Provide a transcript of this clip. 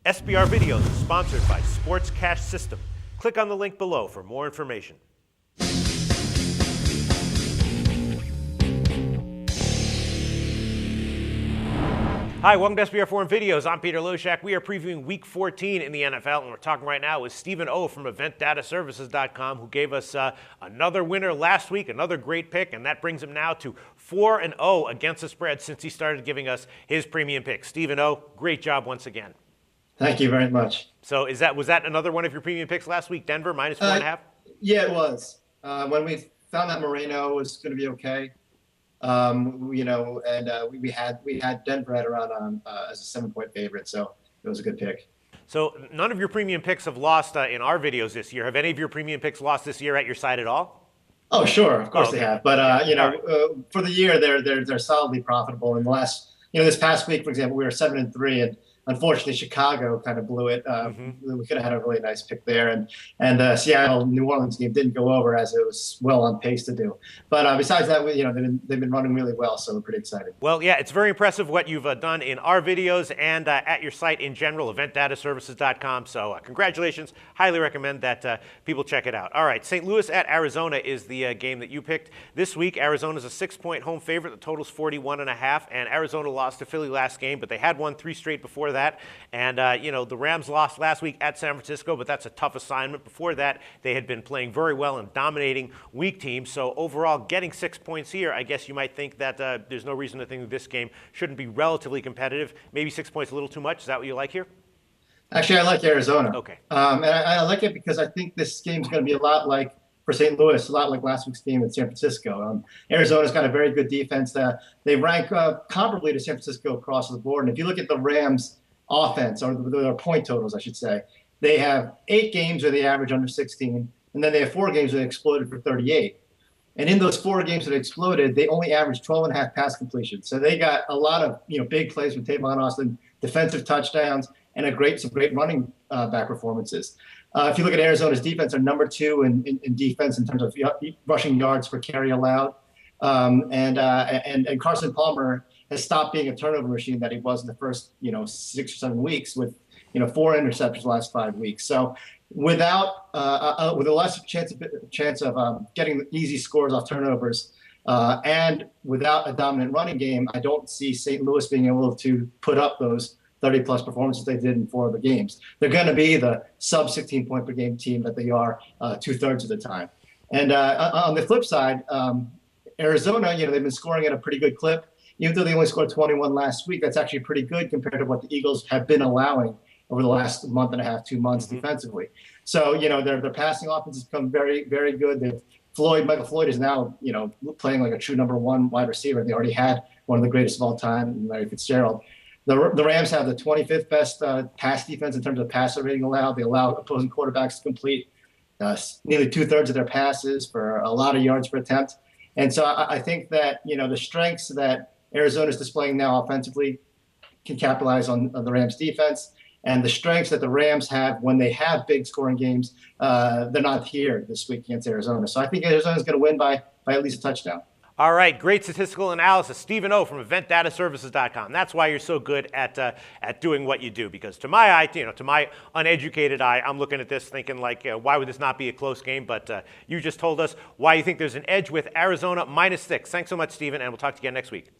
SBR Videos is sponsored by Sports Cash System. Click on the link below for more information. Hi, welcome to SBR Forum Videos. I'm Peter Loshak. We are previewing Week 14 in the NFL, and we're talking right now with Stephen O from EventDataServices.com, who gave us another winner last week, another great pick, and that brings him now to 4-0 against the spread since he started giving us his premium picks. Stephen O, great job once again. Thank you very much. So was that another one of your premium picks last week, Denver, minus 4.5? Yeah, it was. When we found that Moreno was going to be okay, we had Denver at around as a 7-point favorite, so it was a good pick. So none of your premium picks have lost in our videos this year. Have any of your premium picks lost this year at your side at all? Oh, sure, of course they have. But for the year, they're solidly profitable. In the last, this past week, for example, we were 7-3, and unfortunately, Chicago kind of blew it. We could have had a really nice pick there, and Seattle-New Orleans game didn't go over as it was well on pace to do. But besides that, they've been running really well, so we're pretty excited. Well, yeah, it's very impressive what you've done in our videos and at your site in general, EventDataServices.com. So congratulations. Highly recommend that people check it out. All right, St. Louis at Arizona is the game that you picked this week. Arizona's a 6-point home favorite. The total's 41.5, and Arizona lost to Philly last game, but they had won 3 straight before that. And, the Rams lost last week at San Francisco, but that's a tough assignment. Before that, they had been playing very well and dominating weak teams. So overall, getting 6 points here, I guess you might think that there's no reason to think that this game shouldn't be relatively competitive. Maybe 6 points a little too much. Is that what you like here? Actually, I like Arizona. Okay. And I like it because I think this game's going to be a lot like, for St. Louis, a lot like last week's game in San Francisco. Arizona's got a very good defense. They rank comparably to San Francisco across the board. And if you look at the Rams' offense, or their point totals, I should say, they have 8 games where they average under 16, and then they have 4 games where they exploded for 38. And in those 4 games that exploded, they only averaged 12.5 pass completions. So they got a lot of big plays from Tavon Austin, defensive touchdowns, and some great running back performances. If you look at Arizona's defense, they're number 2 in defense in terms of rushing yards per carry allowed. And Carson Palmer has stopped being a turnover machine that he was in the first 6 or 7 weeks, with 4 interceptions the last 5 weeks. So with a less chance of getting easy scores off turnovers, and without a dominant running game, I don't see St. Louis being able to put up those 30-plus performances they did in 4 of the games. They're going to be the sub-16-point per game team that they are 2/3 of the time. And on the flip side, Arizona, they've been scoring at a pretty good clip. Even though they only scored 21 last week, that's actually pretty good compared to what the Eagles have been allowing over the last month and a half, 2 months defensively. So, their passing offense has become very, very good. Michael Floyd is now, playing like a true number 1 wide receiver. They already had one of the greatest of all time, Larry Fitzgerald. The Rams have the 25th best pass defense in terms of passer rating allowed. They allow opposing quarterbacks to complete nearly 2/3 of their passes for a lot of yards per attempt. And so I think that, the strengths that Arizona is displaying now offensively can capitalize on the Rams' defense, and the strengths that the Rams have when they have big scoring games, they're not here this week against Arizona. So I think Arizona's going to win by at least a touchdown. All right, great statistical analysis. Stephen O from EventDataServices.com. That's why you're so good at doing what you do, because to my eye, to my uneducated eye, I'm looking at this thinking like, why would this not be a close game? But you just told us why you think there's an edge with Arizona -6. Thanks so much, Stephen, and we'll talk to you again next week.